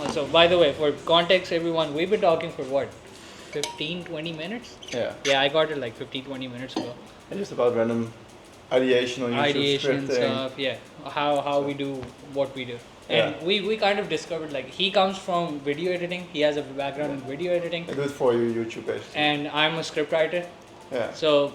So, by the way, for context, everyone, we've been talking for what, 15, 20 minutes? Yeah. Yeah, I got it like 15, 20 minutes ago. And just about random ideation on YouTube, Ideation scripting. stuff, yeah. How So- we do what we do. And Yeah. we kind of discovered like he comes from video editing. He has a background in video editing, I do it for you, YouTube basically. and I'm a scriptwriter. Yeah. So,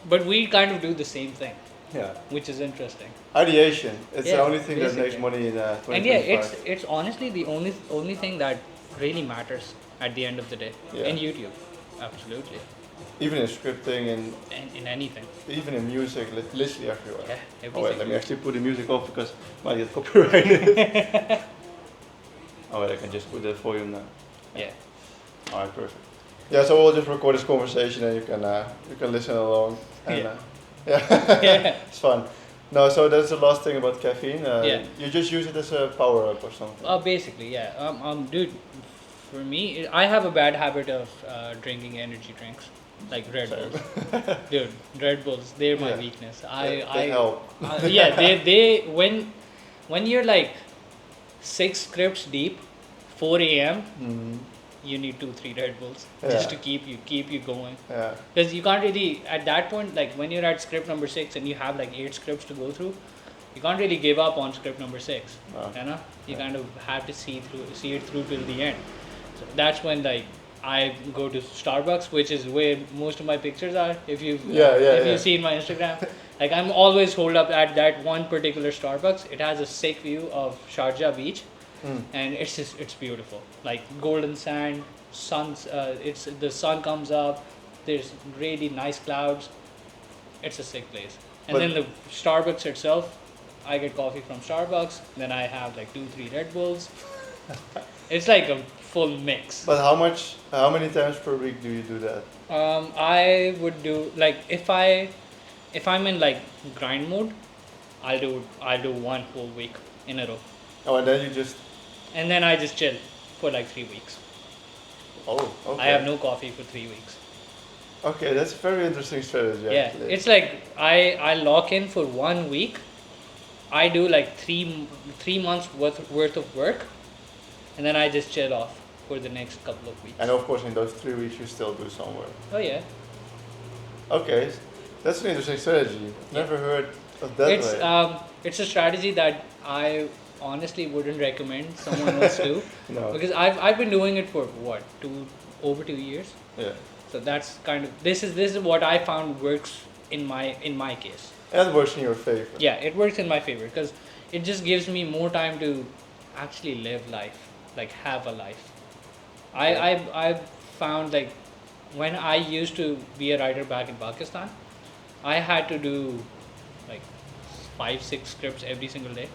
but we kind of do the same thing, Yeah. which is interesting. Ideation. It's the Yeah, only thing that makes basically. money in 2025. And yeah, it's honestly the only thing that really matters at the end of the day Yeah. in YouTube. Absolutely, Even in scripting and and in anything. even in music, literally everywhere. Yeah, Oh everything. wait, let me actually put the music off because I might get copyrighted. Oh wait, I can just put the volume now. Yeah. Alright, perfect. Yeah, so we'll just record this conversation and you can listen along. And, Yeah. yeah, it's fun. No, so that's the last thing about caffeine. Yeah. You just use it as a power up or something. Basically, yeah. Dude, for me, I have a bad habit of drinking energy drinks, like Red Same. Bulls. Dude, Red Bulls, they're my Yeah. weakness. They help. Yeah, they when you're like 6 scripts deep, 4 a.m. Mhm. you need 2-3 Red Bulls Yeah. just to keep you going. Yeah. Because you can't really at that point, like when you're at script number 6 and you have like 8 scripts to go through, you can't really give up on script number 6. No. You know, you Yeah. kind of have to see it through till the end. So that's when like I go to Starbucks, which is where most of my pictures are. If you Yeah. you see in my Instagram, like I'm always holed up at that one particular Starbucks. It has a sick view of Sharjah Beach, Mm. and it's beautiful, like golden sand, it's the sun comes up, there's really nice clouds. It's a sick place. And But- then the Starbucks itself, I get coffee from Starbucks, then I have like 2-3 Red Bulls. It's like a full mix. But how many times per week do you do that? I would do like if I'm in like grind mode, I'll do one whole week in a row, Oh, and then you just. and then I just chill for like 3 weeks. Oh, okay. I have no coffee for 3 weeks. Okay, that's a very interesting strategy. Yeah, Actually. it's like I lock in for 1 week. I do like 3 months worth of work, and then I just chill off for the next couple of weeks. And of course, in those 3 weeks, you still do some work. Oh yeah, Okay, that's an interesting strategy. Never heard of that it's way. it's a strategy that I honestly wouldn't recommend someone else do No. because I've been doing it for what over 2 years. Yeah. So that's kind of this is what I found works in my case. And it works in your favor. Yeah, it works in my favor because it just gives me more time to actually live life, like have a life. I found like when I used to be a writer back in Pakistan, I had to do like 5-6 scripts every single day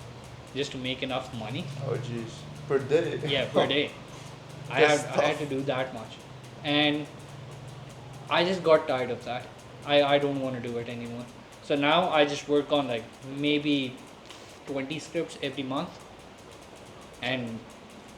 just to make enough money. Oh, jeez. Per day. Yeah, per day. I That's had to do that much, and I just got tired of that. I don't want to do it anymore. So now I just work on like maybe 20 scripts every month, and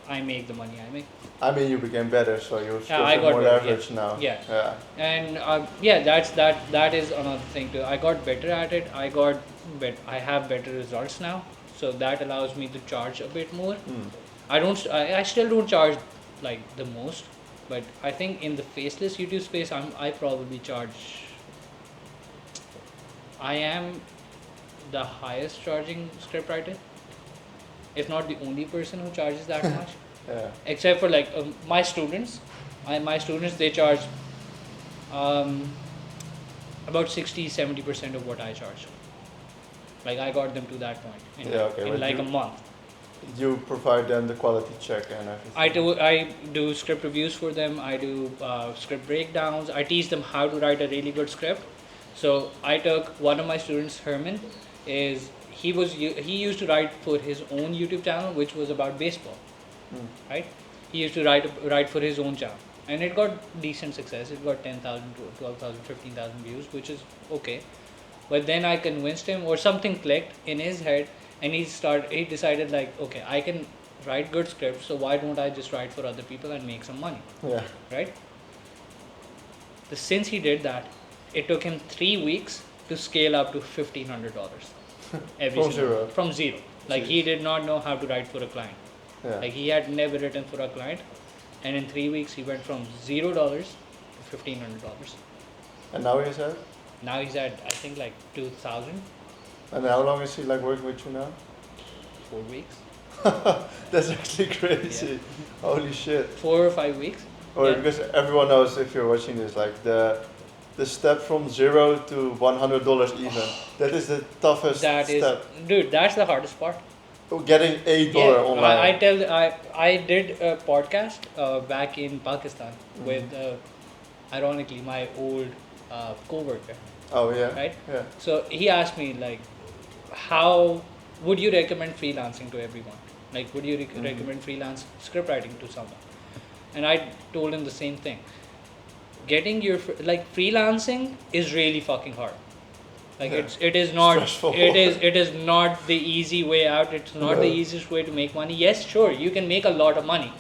I make the money I make. I mean, you became better, so you're still I got more better, leverage now. Yeah. Yeah. And yeah, that is another thing too. I got better at it. I have better results now, so that allows me to charge a bit more. Hmm. I still don't charge like the most, but I think in the faceless YouTube space, I probably charge. I am the highest charging scriptwriter, if not the only person who charges that much. Yeah. Except for like my students. My students, they charge about 60-70% of what I charge. Like I got them to that point in, Yeah, okay, in but like you- a month. You provide them the quality check and everything. I do script reviews for them. I do script breakdowns. I teach them how to write a really good script. So I took one of my students, Herman, he used to write for his own YouTube channel, which was about baseball, Hmm. right? He used to write for his own channel, and it got decent success. It got 10,000 to 12,000, 15,000 views, which is okay. But then I convinced him, or something clicked in his head, and he decided like, okay, I can write good scripts, so why don't I just write for other people and make some money, Yeah. right? Since he did that, it took him 3 weeks to scale up to $1,500 every From single zero. from zero. Like Jeez. he did not know how to write for a client. Yeah. Like he had never written for a client, and in 3 weeks he went from $0 to $1,500. And now he's at? Now he's at I think like 2,000. And how long is he like working with you now? 4 weeks. That's actually crazy. Holy shit. 4 or 5 weeks. Or Yeah. because everyone knows if you're watching this, like the step from $0 to $100 even. That is the toughest That is, step. dude. That's the hardest part. Getting $8 online. I did a podcast back in Pakistan with ironically my old co-worker, Oh yeah. right? Yeah. So he asked me like, how would you recommend freelancing to everyone? Like, would you recommend freelance script writing to someone? And I told him the same thing. Getting your like freelancing is really fucking hard. Like Yeah. it is not Stressful. it is not the easy way out. It's not the No. easiest way to make money. Yes, sure, you can make a lot of money,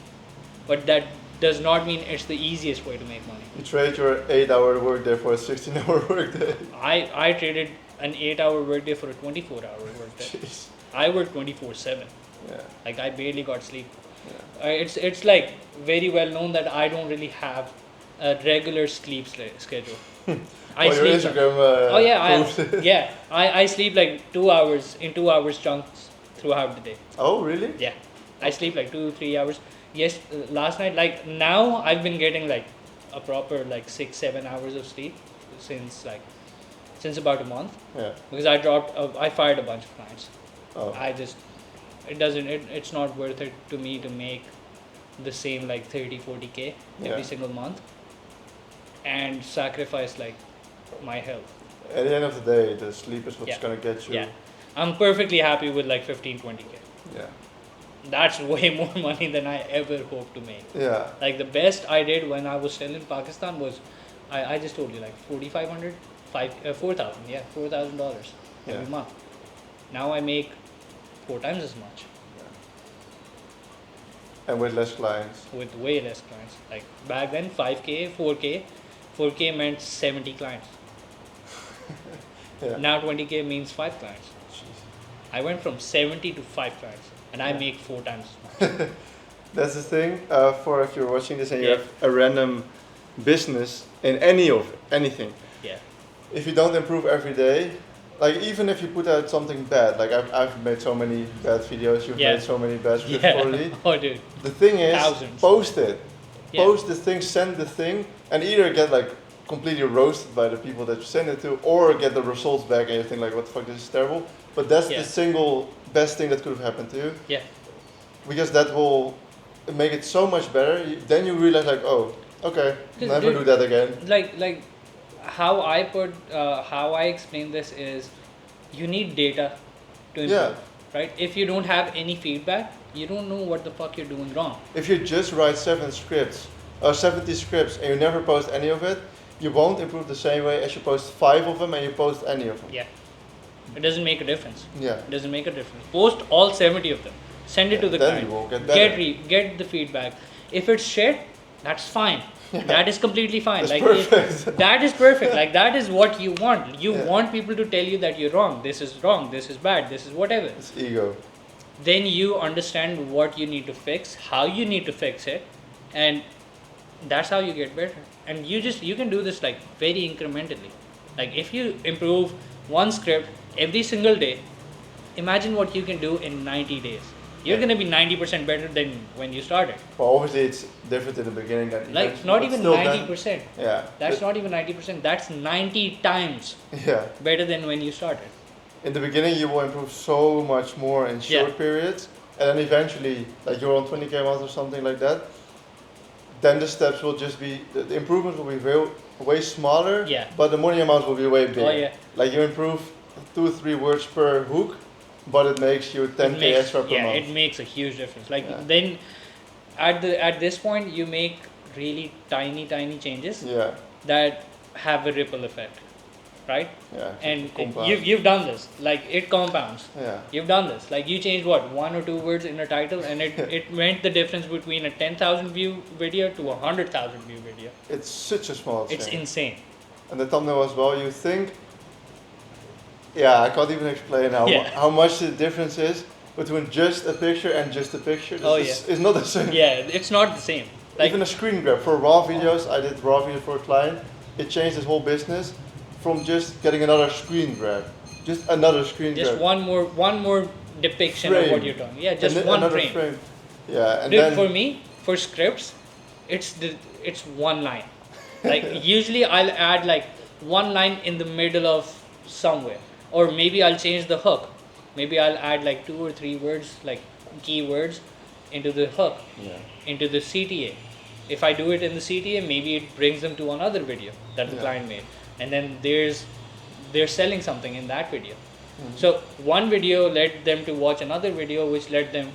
but that does not mean it's the easiest way to make money. You trade your 8-hour workday for a 16-hour workday. I traded an 8-hour workday for a 24-hour workday. Jeez. I work 24/7. Yeah. Like I barely got sleep. Yeah. It's like very well known that I don't really have a regular sleep schedule. I Well, your sleep. Instagram. Oh yeah, proves I, it. yeah. I sleep like 2 hours in 2 hours chunks throughout the day. Oh really? Yeah, I sleep like 2-3 hours. Yes, last night like now I've been getting like a proper like 6-7 hours of sleep since about a month Yeah. because I fired a bunch of clients. Oh. It's not worth it to me to make the same like 30-40K every Yeah. single month and sacrifice like my health. At the end of the day, the sleep is what's Yeah. gonna get you. Yeah, I'm perfectly happy with like 15-20K. Yeah. That's way more money than I ever hoped to make. Yeah. Like the best I did when I was still in Pakistan was I just told you like 4,500 $4,000 $4,000 Yeah. every month. Now I make 4 times as much And with less clients. with way less clients. Like back then 5K 4K meant 70 clients. Yeah. Now 20K means 5 clients. Jeez. I went from 70 to 5 clients and I Yeah. make 4 times as much. That's the thing. For if you're watching this and you Yeah. have a random business in anything. Yeah. If you don't improve every day, like even if you put out something bad, like I've made so many bad videos, you've Yeah. made so many bad scripts Yeah. already. Oh dude. The thing is, Thousands. post it. Yeah. Post the thing, send the thing, and either get like completely roasted by the people that you send it to, or get the results back and you think like, what the fuck, this is terrible. But that's Yeah. the single best thing that could have happened to you, Yeah. because that will make it so much better. Then you realize like, oh, okay, 'Cause never dude, do that again. Like how I explain this is you need data to improve, Yeah. right? If you don't have any feedback, you don't know what the fuck you're doing wrong. If you just write 7 scripts or 70 scripts and you never post any of it, you won't improve the same way as you post 5 of them and you post any of them. Yeah. It doesn't make a difference. Yeah. It doesn't make a difference. Post all 70 of them. Send it to the Then client. you will get better. Get the feedback. If it's shit, that's fine. That is completely fine. That's Like perfect. that is perfect. Like that is what you want. You Yeah. want people to tell you that you're wrong. This is wrong. This is bad. This is whatever. It's ego. Then you understand what you need to fix, how you need to fix it, and that's how you get better. And you can do this like very incrementally. Like if you improve one script every single day, imagine what you can do in 90 days. You're Yeah. gonna be 90% better than when you started. Well, obviously it's different in the beginning than Like eventually, not but even still then- 90%. Yeah. That's not even 90%. That's 90 times Yeah. better than when you started. In the beginning, you will improve so much more in short Yeah. periods, and then eventually, like you're on 20K a month or something like that. Then the steps will just be the improvements will be way smaller. Yeah. But the money amounts will be way bigger. Oh yeah. Like you improve 2-3 words per hook, but it makes you 10K It makes- extra per yeah, month. it makes a huge difference. Like Yeah. then, at this point, you make really tiny changes Yeah. that have a ripple effect, right? Yeah. And Compound. you've done this. Like it compounds. Yeah. You've done this. Like you changed what 1 or 2 words in a title, and it meant the difference between a 10,000 view video to a 100,000 view video. It's such a small It's change. insane. And the thumbnail as well, you think, yeah, I can't even explain Yeah. how much the difference is, between just a picture and just a picture. Oh, It's not the same. Yeah, it's not the same. Like, Even a screen grab for raw videos, I did raw videos for a client. It changed his whole business from just getting another screen grab, just another screen just grab. one more depiction of what Frame. you're doing. Yeah, just And one another frame. Yeah, and Dude, then for me, for scripts, it's one line. Like usually I'll add like one line in the middle of somewhere, or maybe I'll change the hook. Maybe I'll add like 2 or 3 words, like keywords, into the hook, into the CTA. If I do it in the CTA, maybe it brings them to another video that the client made, and then they're selling something in that video. So one video led them to watch another video, which led them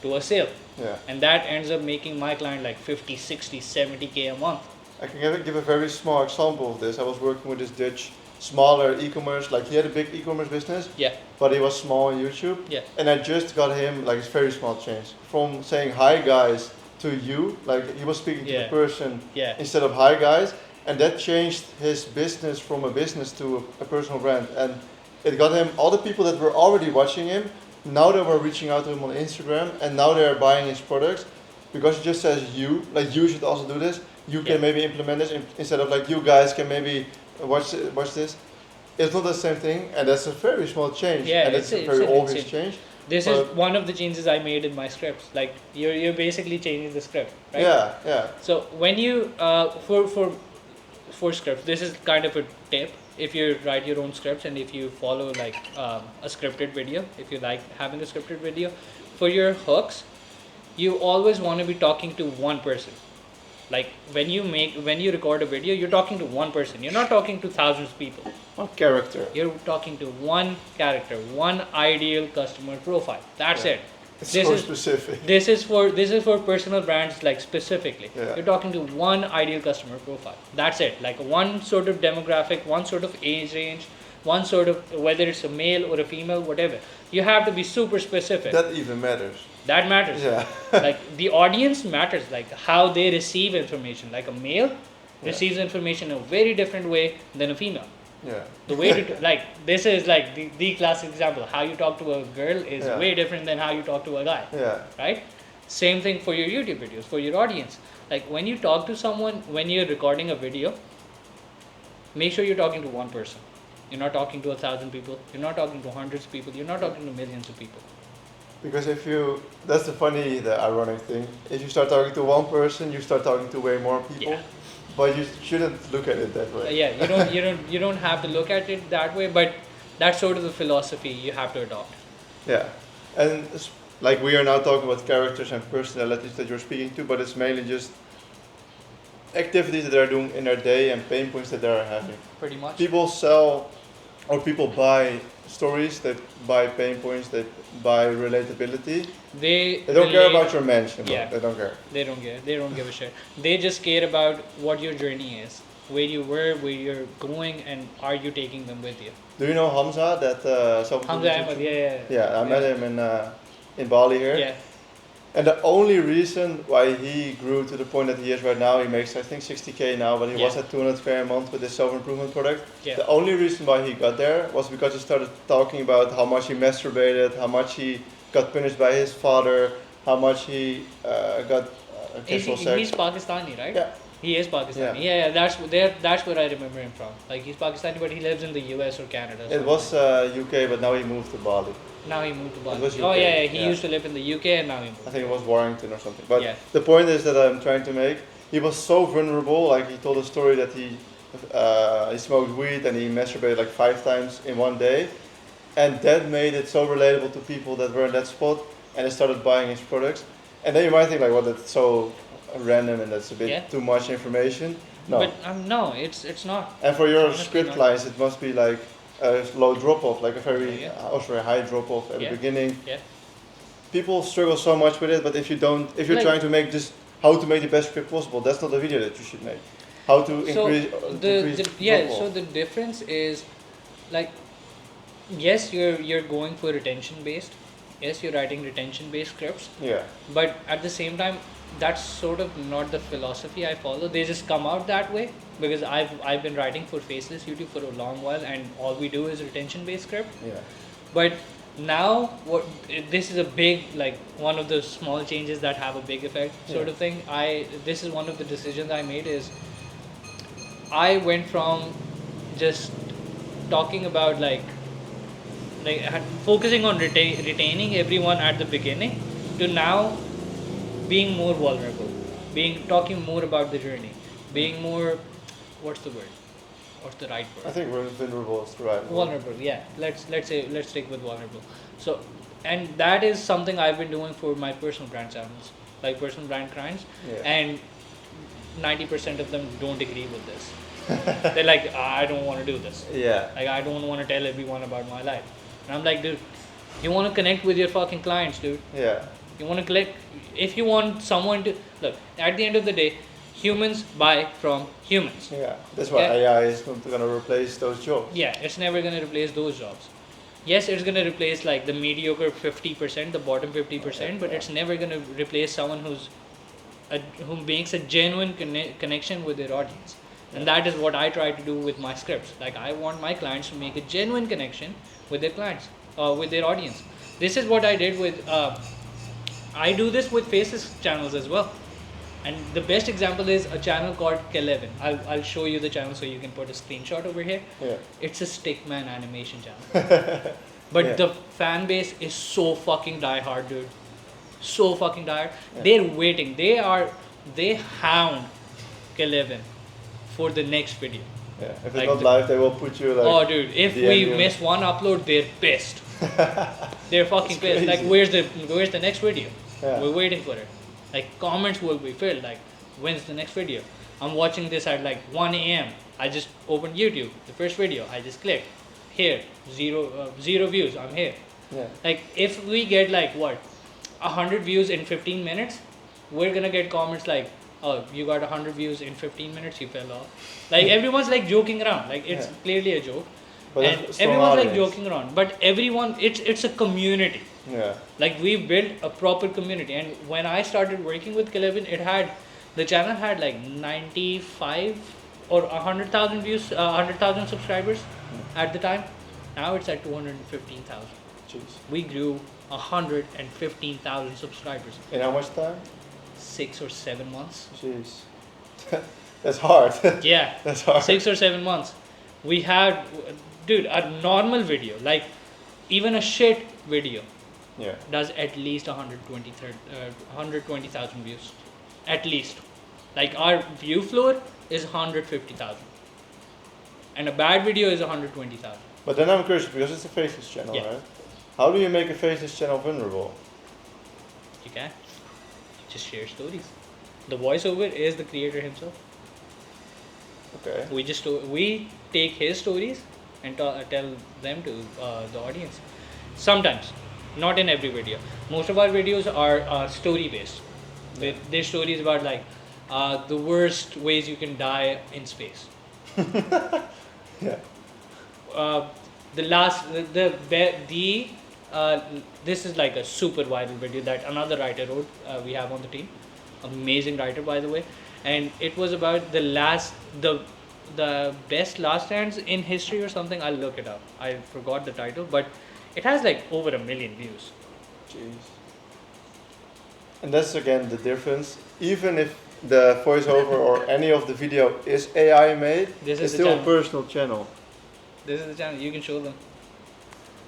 to a sale. Yeah. And that ends up making my client like 50, 60, 70K a month. I can give a very small example of this. I was working with this Dutch smaller e-commerce, like he had a big e-commerce business, Yeah, but he was small on YouTube. yeah, And I just got him like a very small change from saying hi guys to you, like he was speaking to the person yeah, instead of hi guys, and that changed his business from a business to a personal brand. And it got him all the people that were already watching him. Now they were reaching out to him on Instagram, and now they're buying his products because it just says you, like you should also do this. You can maybe implement this instead of like you guys can maybe watch this. It's not the same thing, and that's a very small change. Yeah, and it's a very obvious change. This is one of the changes I made in my scripts. Like you're basically changing the script, right? Yeah, yeah. So when you for scripts, this is kind of a tip. If you write your own scripts and if you follow like a scripted video, if you like having a scripted video, for your hooks, you always want to be talking to one person. Like when you record a video, you're talking to one person. You're not talking to thousands of people. One character. You're talking to one character, one ideal customer profile. That's it. It's This so is- specific. This is for personal brands, like specifically. Yeah. You're talking to one ideal customer profile. That's it. Like one sort of demographic, one sort of age range, one sort of, whether it's a male or a female, whatever. You have to be super specific. That even matters. That matters. Yeah. Like the audience matters, like how they receive information. Like a male receives information in a very different way than a female. Yeah. The way to like this is like the classic example. How you talk to a girl is Yeah. way different than how you talk to a guy. Yeah. Right? Same thing for your YouTube videos, for your audience. Like when you talk to someone, when you're recording a video, make sure you're talking to one person. You're not talking to 1,000 people. You're not talking to hundreds of people. You're not talking to millions of people. Because that's the ironic thing. If you start talking to one person, you start talking to way more people. Yeah. But you shouldn't look at it that way. Yeah, you don't have to look at it that way, but that's sort of the philosophy you have to adopt. Yeah. And like we are now talking about characters and personalities that you're speaking to, but it's mainly just activities that they're doing in their day and pain points that they're having. Pretty much. People sell or people buy stories, they buy pain points, they buy relatability. They don't care relate- about your mansion. Yeah. They don't care. They don't care. They don't give a shit. They just care about what your journey is, where you were, where you're going, and are you taking them with you. Do you know Hamza? That Hamza Ahmed, yeah. Yeah, I met him in Bali here. Yeah, And the only reason why he grew to the point that he is right now, he makes I think 60K now, but he was at 200K a month with his self-improvement product. yeah. The only reason why he got there was because he started talking about how much he masturbated, how much he got punished by his father, how much he got casual sex. He's Pakistani, right? Yeah. He is Pakistani. Yeah, that's where I remember him from. Like he's Pakistani, but he lives in the US or Canada. It was UK, but now he moved to Bali. Now he moved to Bali. It was Oh UK, yeah, he yeah. used to live in the UK and now he moved. I think it was Warrington or something. But Yeah. the point is that I'm trying to make, he was so vulnerable. Like he told a story that he smoked weed and he masturbated like 5 times in one day, and that made it so relatable to people that were in that spot, and they started buying his products. And then you might think like, well, that's so random and that's a bit too much information. No. But no, it's not. And for your Honestly script not. lines, it must be like a low drop off, like a very high drop off at Yeah. the beginning. Yeah. People struggle so much with it, but if you're Like- trying to make just how to make the best script possible, that's not the video that you should make. How to increase drop-off. So the difference is like yes, you're going for retention based. Yes, you're writing retention based scripts, Yeah. but at the same time that's sort of not the philosophy I follow. They just come out that way because I've been writing for Faceless YouTube for a long while, and all we do is retention based script. Yeah. But now what this is a big, like, one of the small changes that have a big effect sort Yeah. of thing. This is one of the decisions I made is I went from just talking about focusing on retaining everyone at the beginning to now being more vulnerable, being talking more about the journey, being more, what's the word, what's the right I word, think vulnerable is the right word. vulnerable, yeah, let's stick with vulnerable. So, and that is something I've been doing for my personal brand channels, like personal brand clients, Yeah. and 90% of them don't agree with this. They're like, I don't want to do this. Yeah. Like, I don't want to tell everyone about my life. And I'm like, dude, you want to connect with your fucking clients, dude. Yeah. You want to collect, if you want someone to, look, at the end of the day, humans buy from humans. Yeah. That's why Yeah. AI is not going to replace those jobs. Yeah, it's never going to replace those jobs. Yes, it's going to replace like the mediocre 50%, the bottom 50%, but Yeah. it's never going to replace someone who makes a genuine connection with their audience. And that is what I try to do with my scripts. Like, I want my clients to make a genuine connection with their clients, with their audience. This is what I did with, I do this with Faces channels as well. And the best example is a channel called Kelevin. I'll show you the channel so you can put a screenshot over here. Yeah. It's a Stickman animation channel. But Yeah. the fan base is so fucking diehard, dude. So fucking diehard. Yeah. They're waiting. They hound Kelevin for the next video. Yeah. If it's Like not the- live, they will put you like. Oh, dude, if DM we you. miss one upload, they're pissed. They're fucking That's pissed. Like, crazy. where's the next video? Yeah. We're waiting for it. Like, comments will be filled. Like, when's the next video? I'm watching this at like 1 a.m. I just opened YouTube. The first video, I just clicked. Here, zero views. I'm here. Yeah. Like, if we get like what, 100 views in 15 minutes, we're gonna get comments like, oh, you got 100 views in 15 minutes, you fell off. Like, everyone's like joking around. Like, it's Yeah. clearly a joke. But And that's a strong everyone's like audience. joking around. But everyone, it's a community. Yeah. Like, we built a proper community. And when I started working with Kelevin, the channel had like 95 or 100,000 views, 100,000 subscribers at the time. Now it's at 215,000. Jeez. We grew 115,000 subscribers. In how much time? 6 or 7 months. Jeez. That's hard. Yeah, That's hard. 6 or 7 months. We had, dude, a normal video, like even a shit video, Yeah. does at least 120,000 views. At least. Like, our view floor is 150,000. And a bad video is 120,000. But then I'm curious because it's a faceless channel, Yeah. right? How do you make a faceless channel vulnerable? You can. Just share stories. The voiceover is the creator himself. Okay. We take his stories and tell them to the audience. Sometimes, not in every video. Most of our videos are story based. They're stories about like the worst ways you can die in space. Yeah. This is like a super viral video that another writer wrote. We have on the team, amazing writer by the way, and it was about the best last stands in history or something. I'll look it up. I forgot the title, but it has like over 1 million views. Jeez. And that's again the difference. Even if the voiceover or any of the video is AI made, This is it's the still a channel. personal channel. This is the channel. You can show them.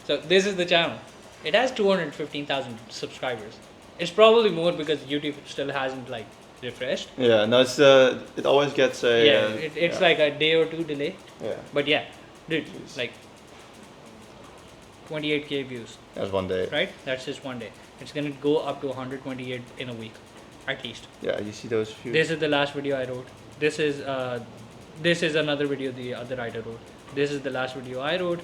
So this is the channel. It has 215,000 subscribers. It's probably more because YouTube still hasn't like refreshed. Yeah, no, it always gets a. It's like a day or two delay. Yeah, But yeah, dude, Jeez. like 28k views, that's one day. right? That's just one day. It's gonna go up to 128 in a week, at least. Yeah, you see those views. This is the last video I wrote. This is another video the other writer wrote. This is the last video I wrote,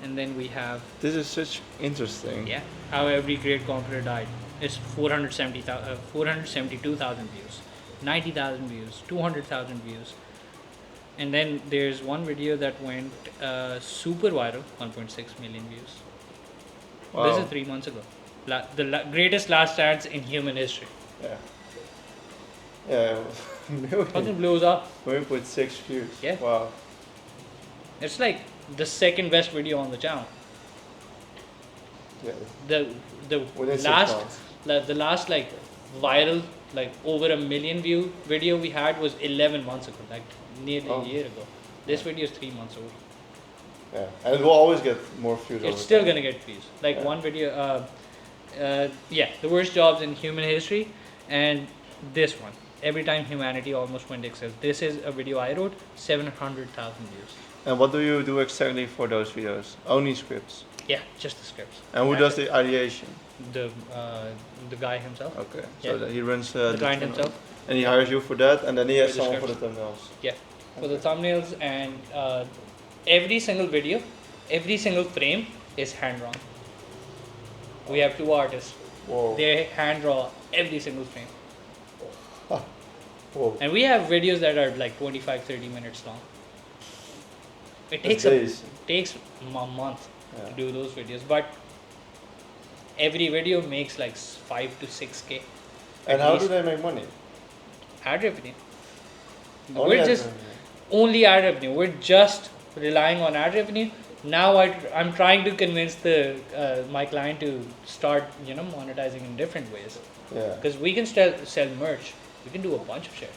and then we have This is such interesting. how every great conqueror died. It's 472,000 views, 90,000 views, 200,000 views. And then there's one video that went super viral, 1.6 million views. Wow. This is 3 months ago. Greatest last stands in human history. Yeah. Yeah. Fucking blows up. 1.6 views. Yeah. Wow. It's like the second best video on the channel. Yeah. The Within 6 last months. the last like viral like over 1 million view video we had was 11 months ago, like nearly Oh. a year ago. This video is 3 months old. Yeah, and it will always get more views. It's over still time. gonna get views. Like Yeah. one video, yeah, the worst jobs in human history, and this one. Every time humanity almost went extinct. This is a video I wrote, 700,000 views. And what do you do exactly for those videos? Only scripts. Yeah, just the scripts. And who That's does the ideation? the guy himself? Okay, Yeah. so that he runs The client channel. himself. And he hires you for that, and then he has For the someone for the scripts. thumbnails. Yeah, for the thumbnails and every single video, every single frame is hand drawn. We have 2 artists. Whoa. They hand draw every single frame. Whoa. And we have videos that are like 25-30 minutes long. It That's takes days. takes a month Yeah. to do those videos, but every video makes like 5 to 6K. And at how least. do they make money? Ad revenue. Only We're ad just revenue. only ad revenue. We're just relying on ad revenue. Now I'm trying to convince the my client to start monetizing in different ways, Yeah. because we can sell merch. We can do a bunch of shit.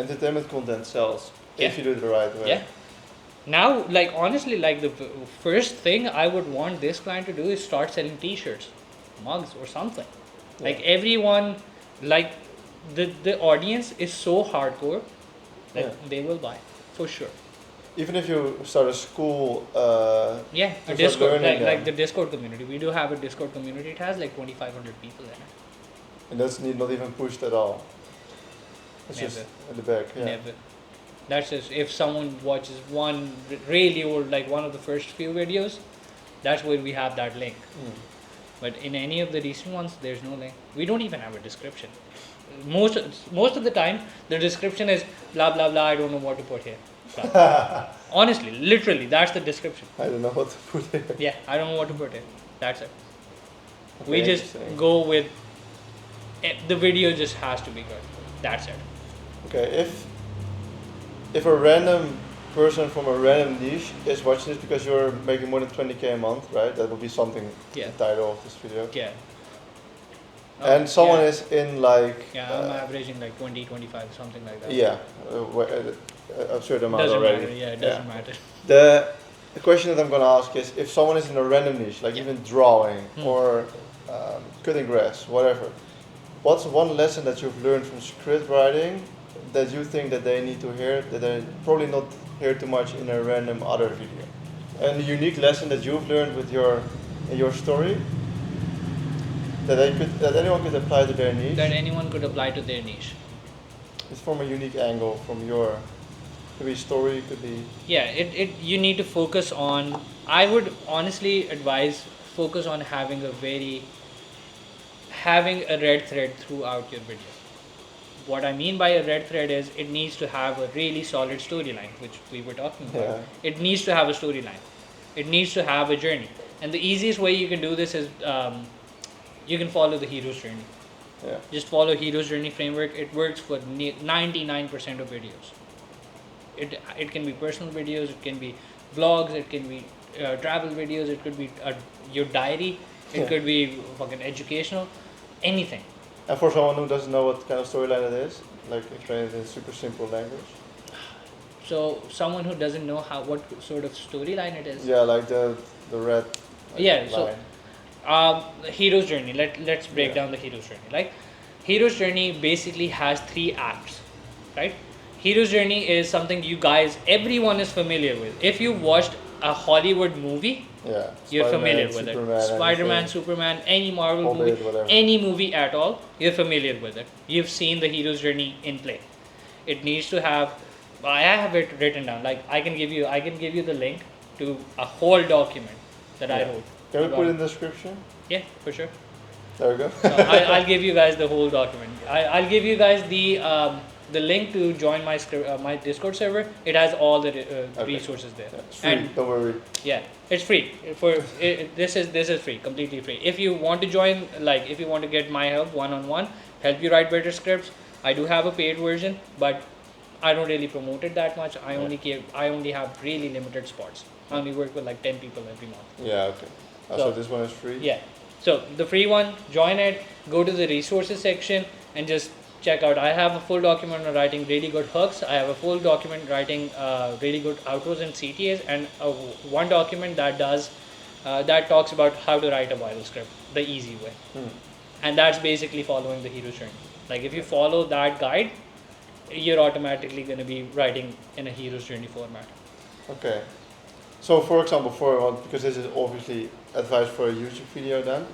Entertainment content sells Yeah. if you do it the right way. Yeah. Now, like honestly, like the first thing I would want this client to do is start selling T-shirts, mugs, or something. Like Yeah. everyone, like the audience is so hardcore that Yeah. they will buy for sure. Even if you start a school, Yeah, To a start Discord, learning like them. the Discord community. We do have a Discord community. It has like 2,500 people in it. and that's not even pushed at all. It's just Never. in the back. Yeah. Never. That's just if someone watches one really old, like one of the first few videos, that's where we have that link. Mm. But in any of the recent ones, there's no link. We don't even have a description. Most of the time, the description is blah blah blah. I don't know what to put here. Blah. Honestly, literally, that's the description. I don't know what to put here. Yeah, I don't know what to put here. That's it. Okay, We just interesting. go with the video. Just has to be good. That's it. Okay, if a random person from a random niche is watching this because you're making more than 20K a month, right? That would be something. Yeah. The title of this video. Yeah. And someone yeah. is in like. Yeah, I'm averaging like 20, 25, something like that. Yeah, a certain amount Doesn't already. matter. Yeah, it doesn't matter. The question that I'm gonna ask is, if someone is in a random niche, like Yeah. even drawing Hmm. or cutting grass, whatever, what's one lesson that you've learned from script writing that you think that they need to hear, that they probably not hear too much in a random other video? And a unique lesson that you've learned with your story that anyone could apply to their niche. That anyone could apply to their niche. It's from a unique angle, from your, could be story, could be. Yeah, you need to focus on. I would honestly advise focus on having a red thread throughout your video. What I mean by a red thread is it needs to have a really solid storyline, which we were talking about. Yeah. It needs to have a storyline. It needs to have a journey. And the easiest way you can do this is you can follow the hero's journey. Yeah. Just follow hero's journey framework. It works for 99% of videos. It can be personal videos, it can be vlogs, it can be travel videos, it could be your diary, it Yeah. could be fucking educational, anything. And for someone who doesn't know what kind of storyline it is, like explain it in super simple language. So someone who doesn't know what sort of storyline it is. Yeah, like the red. Like, Yeah, so line. the hero's journey. Let's break Yeah. down the hero's journey. Like, hero's journey basically has 3 acts, right? Hero's journey is something everyone is familiar with. If you watched a Hollywood movie, Yeah. you're Spider-Man, familiar with Superman, it. Spider-Man, anything. Superman, any Marvel Hobbit, movie, whatever. any movie at all, you're familiar with it. You've seen the hero's journey in play. It needs to have. I have it written down. Like I can give you the link to a whole document that I Yeah. wrote. Can we put about- it in the description? Yeah, for sure. There we go. So I'll give you guys the whole document. I'll give you guys the link to join my Discord server. It has all the resources there. Yeah, it's free. And Don't worry. yeah, it's free. This is free, completely free. If you want to join, like if you want to get my help one-on-one, help you write better scripts, I do have a paid version, but I don't really promote it that much. I only have really limited spots. I only work with like 10 people every month. Yeah. Okay. So- So this one is free. Yeah, So the free one, join it, go to the resources section and just check out. I have a full document on writing really good hooks. I have a full document writing really good outros and CTAs, and one document that does that talks about how to write a viral script the easy way. And that's basically following the hero's journey. Like if you follow that guide, you're automatically going to be writing in a hero's journey format. Okay. So for example, because this is obviously advice for a YouTube video then,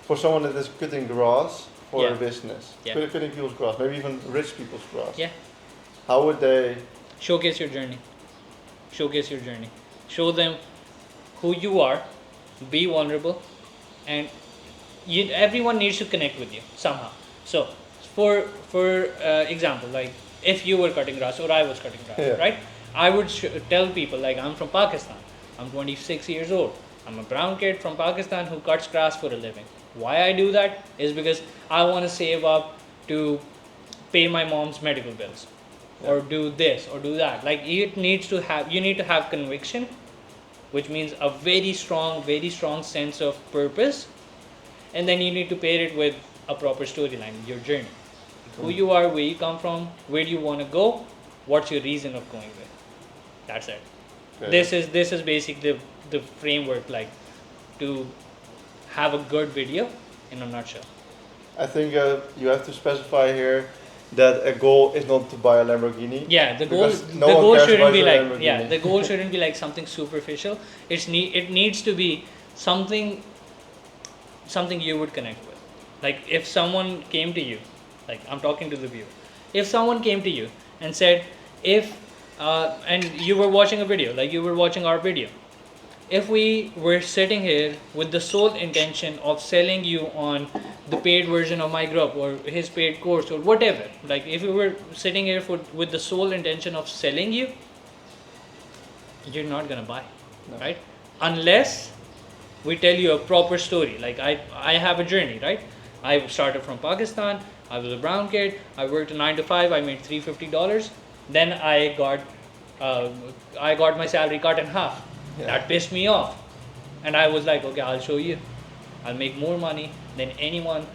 for someone that is cutting grass for a business, cutting people's grass, maybe even rich people's grass. Yeah. How would they showcase your journey? Showcase your journey. Show them who you are, be vulnerable, and everyone needs to connect with you somehow. So for example, like if you were cutting grass or I was cutting grass, right? I would tell people like I'm from Pakistan. I'm 26 years old. I'm a brown kid from Pakistan who cuts grass for a living. Why I do that is because I want to save up to pay my mom's medical bills, or do this or do that. Like you need to have conviction, which means a very strong sense of purpose, and then you need to pair it with a proper storyline, your journey. Who you are, where you come from, where do you want to go, what's your reason of going there. That's it. Okay. This is basically the framework, like to have a good video in a nutshell. I think you have to specify here that a goal is not to buy a Lamborghini. Yeah, the goal shouldn't be like the goal shouldn't be like something superficial. It needs to be something you would connect with. Like if someone came to you, like I'm talking to the viewer, if someone came to you and said, and you were watching a video, like you were watching our video, if we were sitting here with the sole intention of selling you on the paid version of my group or his paid course or whatever, like if we were sitting here with the sole intention of selling you, you're not gonna buy, right? Unless we tell you a proper story. Like I have a journey, right? I started from Pakistan. I was a brown kid. I worked a 9 to 5. I made $350. Then I got my salary cut in half. Yeah. That pissed me off, and I was like, okay, I'll show you. I'll make more money than anyone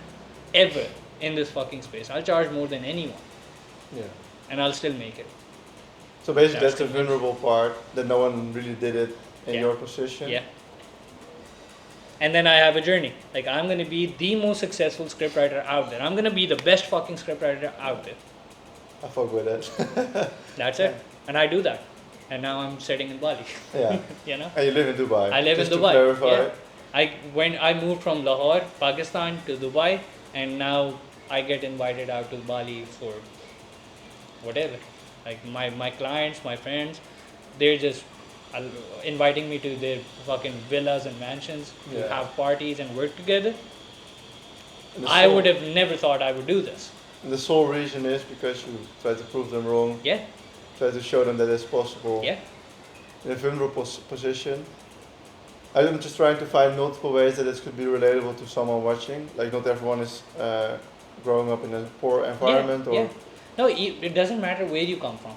ever in this fucking space. I'll charge more than anyone. Yeah. And I'll still make it. So basically, that's the vulnerable part, that no one really did it in your position. Yeah. And then I have a journey. Like I'm gonna be the most successful scriptwriter out there. I'm gonna be the best fucking scriptwriter out there. I fuck with it. That's it. And I do that. And now I'm sitting in Bali. Yeah. You know? And you live in Dubai. I live in Dubai. To clarify. Yeah. I moved from Lahore, Pakistan to Dubai, and now I get invited out to Bali for whatever. Like my clients, my friends, they're just inviting me to their fucking villas and mansions to have parties and work together. I would have never thought I would do this. And the sole reason is because you try to prove them wrong. Yeah. Try to show them that it's possible. Yeah. In a vulnerable position. I'm just trying to find multiple ways that this could be relatable to someone watching. Like not everyone is growing up in a poor environment. No, it doesn't matter where you come from.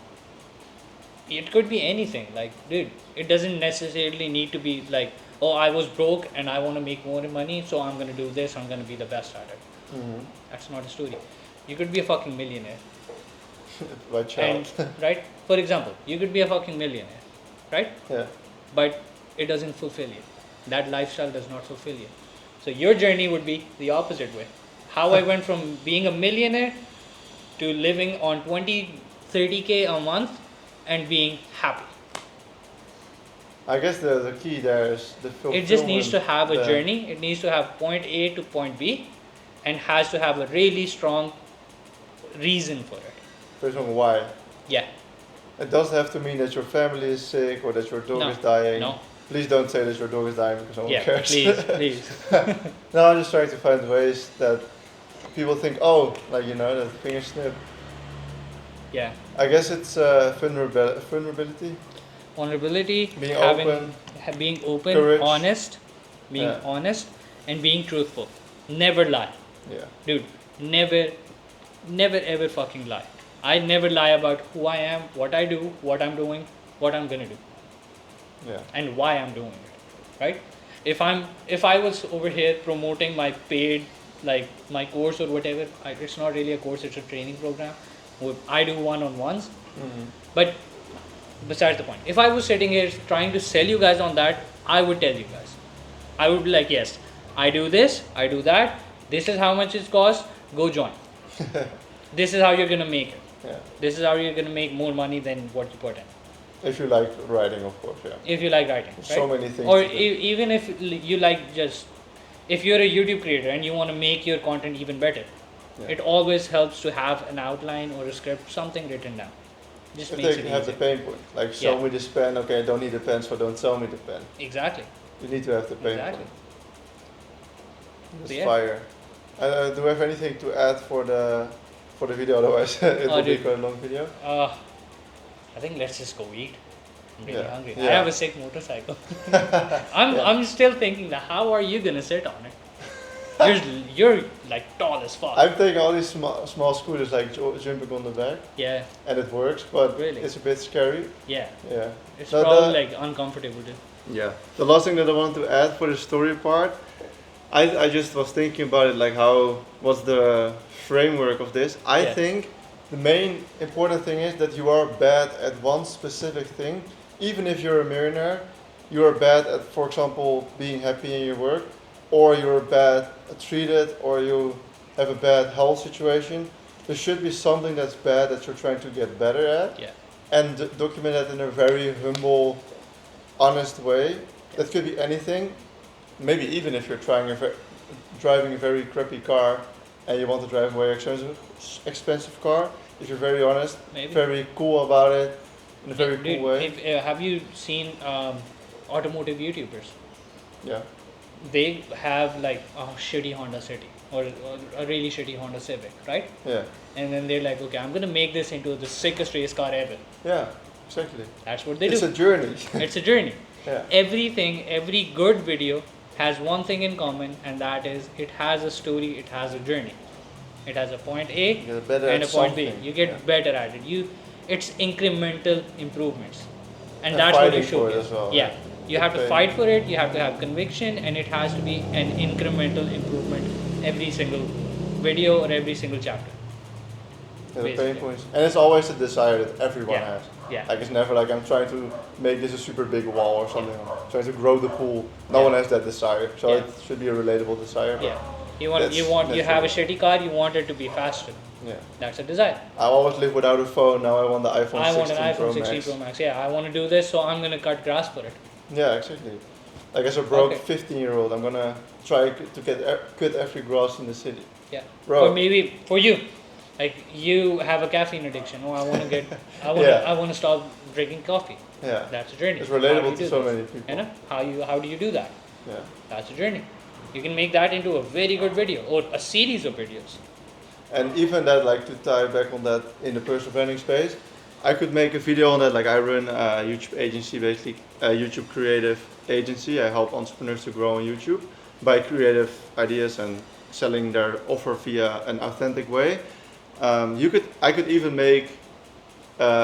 It could be anything. Like, dude, it doesn't necessarily need to be like, oh, I was broke and I want to make more money, so I'm going to do this, I'm going to be the best at it. Mm-hmm. That's not a story. You could be a fucking millionaire. By child. Right? For example, you could be a fucking millionaire, right? Yeah. But it doesn't fulfill you. That lifestyle does not fulfill you. So your journey would be the opposite way. How I went from being a millionaire to living on 20-30K a month and being happy. I guess the key there is the fulfillment. It just needs to have a journey. It needs to have point A to point B, and has to have a really strong reason for it. Reason why? Yeah. It doesn't have to mean that your family is sick or that your dog is dying. No. Please don't say that your dog is dying because no one cares. Please. No, I'm just trying to find ways that people think, oh, like, you know, that finger snip. Yeah. I guess it's vulnerability. Vulnerability, being open, courage. honest, and being truthful. Never lie. Yeah. Dude, never ever fucking lie. I never lie about who I am, what I do, what I'm doing, what I'm gonna do. Yeah. And why I'm doing it. Right? If I was over here promoting my paid, like my course or whatever, it's not really a course, it's a training program. I do one-on-ones. But besides the point, if I was sitting here trying to sell you guys on that, I would tell you guys. I would be like, yes, I do this, I do that. This is how much it costs. Go join. This is how you're gonna make it. Yeah. This is how you're gonna make more money than what you put in. If you like writing, of course, yeah. If you like writing, right? So many things. Or to do. even if you like just, if you're a YouTube creator and you want to make your content even better, Yeah. it always helps to have an outline or a script, something written down. Just If makes they it have the easier. pain point, like show Yeah. me this pen, okay, I don't need the pen, so don't sell me the pen. Exactly. You need to have the pain Exactly. point. That's Yeah. fire. Do we have anything to add for the video? Otherwise, it will be dude. quite a long video. I think let's just go eat. I'm really Yeah. hungry. I Yeah. have a sick motorcycle. I'm still thinking that how are you gonna sit on it? You're like tall as fuck. I'm taking all these small scooters, like jumping on the back, Yeah, and it works, but Really? it's a bit scary. yeah. Yeah. It's No, probably like uncomfortable too. Yeah. The last thing that I want to add for the story part, I just was thinking about it, like how what's the framework of this. I Yeah. think the main important thing is that you are bad at one specific thing. Even if you're a millionaire, you are bad at, for example, being happy in your work, or you're bad at treated, or you have a bad health situation. There should be something that's bad that you're trying to get better at, Yeah. and document that in a very humble, honest way. That could be anything. Maybe even if you're driving a very crappy car and you want to drive a very expensive car, if you're very honest, Maybe. very cool about it, in a very Dude, cool way. have you seen automotive YouTubers? Yeah. They have like a shitty Honda City or a really shitty Honda Civic, right? Yeah. And then they're like, okay, I'm gonna make this into the sickest race car ever. Yeah. Exactly. That's what they It's do. a journey. It's a journey. Yeah. Every good video has one thing in common, and that is it has a story, it has a journey. It has a point A You get better and at a point B. something. You get Yeah. better at it. It's incremental improvements, and And that's what you fighting for it showcase. as well, Yeah, right? you have to Okay. fight for it. You have to have conviction, and it has to be an incremental improvement every single video or every single chapter. Yeah, the pain Basically. points. And it's always a desire that everyone Yeah. has. Yeah. Like it's never like I'm trying to make this a super big wall or something. I'm trying to grow the pool. No Yeah. one has that desire. So Yeah. it should be a relatable desire. but Yeah, you have a natural. shitty car. You want it to be faster. Yeah. That's a desire. I always live without a phone. Now I want the iPhone I 16 want an iPhone Pro 16 Max. Pro Max. Yeah, I want to do this, so I'm gonna cut grass for it. Yeah, exactly. Like as a broke Okay. 15-year-old, I'm gonna try to cut every grass in the city. Yeah. Bro. Or maybe for you, like you have a caffeine addiction. Oh, Yeah. I want to stop drinking coffee. Yeah. That's a journey. It's How do relatable you to do so this? many people. You know how do you do that? Yeah. That's a journey. You can make that into a very good video or a series of videos. And even that, like to tie back on that in the personal branding space, I could make a video on that. Like I run a YouTube agency, basically a YouTube creative agency. I help entrepreneurs to grow on YouTube by creative ideas and selling their offer via an authentic way. I could even make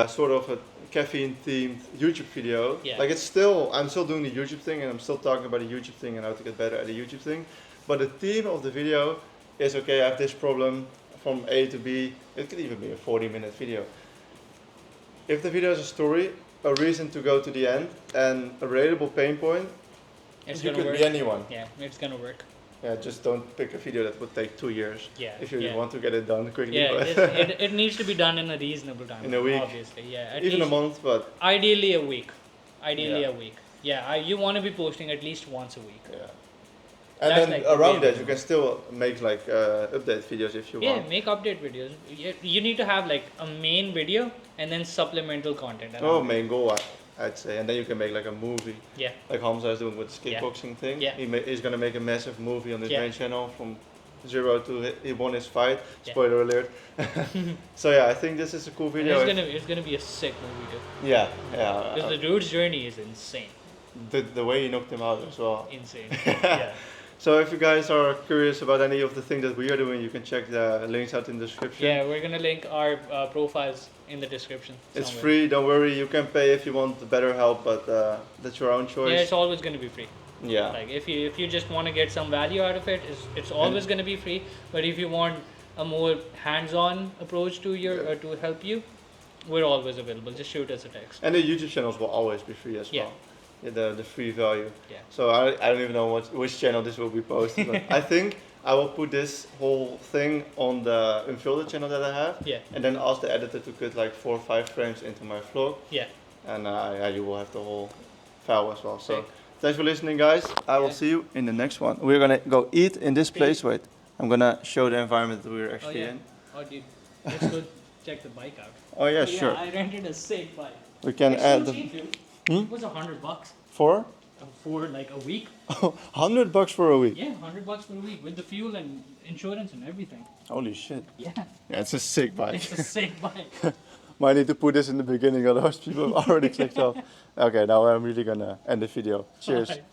sort of a caffeine themed YouTube video. Yeah. Like I'm still doing the YouTube thing and I'm still talking about the YouTube thing and how to get better at the YouTube thing. But the theme of the video is okay, I have this problem from A to B. It could even be a 40-minute video. If the video has a story, a reason to go to the end, and a relatable pain point, It's you gonna could work. be anyone. Yeah, it's gonna work. Yeah, just don't pick a video that would take 2 years. Yeah. If you yeah. want to get it done quickly. Yeah, but it needs to be done in a reasonable time. In a week. Obviously, yeah. At even a least, month, but Ideally a week. Ideally Yeah. a week. Yeah, you want to be posting at least once a week. yeah. And That's then like the around real that, you can still make like update videos if you Yeah, want. make update videos. You need to have like a main video and then supplemental content. around Oh, it. main goal, I'd say. And then you can make like a movie, Yeah, like Hamza is doing with his Yeah. kickboxing thing. Yeah. He's gonna make a massive movie on his Yeah. main channel from zero to he won his fight. Yeah. Spoiler alert. So yeah, I think this is a cool and video. it's gonna be a sick movie too. Yeah, yeah. Because the dude's journey is insane, The way he knocked him out as well. insane. Yeah, So if you guys are curious about any of the things that we are doing, you can check the links out in the description. yeah. We're gonna link our profiles in the description. It's somewhere. free, don't worry. You can pay if you want better help, but that's your own choice. Yeah, it's always gonna be free. Yeah. Like if you just want to get some value out of it, it's always going to be free. But if you want a more hands-on approach to your to help you, we're always available. Just shoot us a text. And the YouTube channels will always be free as Yeah. well. Yeah, the free value. Yeah. So I don't even know which channel this will be posted. But I think I will put this whole thing on the Unfiltered channel that I have. Yeah. And then ask the editor to cut like 4 or 5 frames into my vlog. Yeah. And yeah, you will have the whole file as well. So Sick. thanks for listening, guys. I will Yeah. see you in the next one. We're gonna go eat in this place. Wait, I'm gonna show the environment that we're Oh actually yeah. in. Oh dude, let's go check the bike out. Oh yeah, sure. I rented a sick bike. We can It's add so the cheap, dude. Hmm? It was $100 for for like a week. $100 for a week. Yeah, $100 for a week with the fuel and insurance and everything. Holy shit. Yeah, Yeah, it's a sick bike. it's a sick bike. Might need to put this in the beginning, otherwise people have already clicked off. Okay, now I'm really gonna end the video. Cheers. Alright.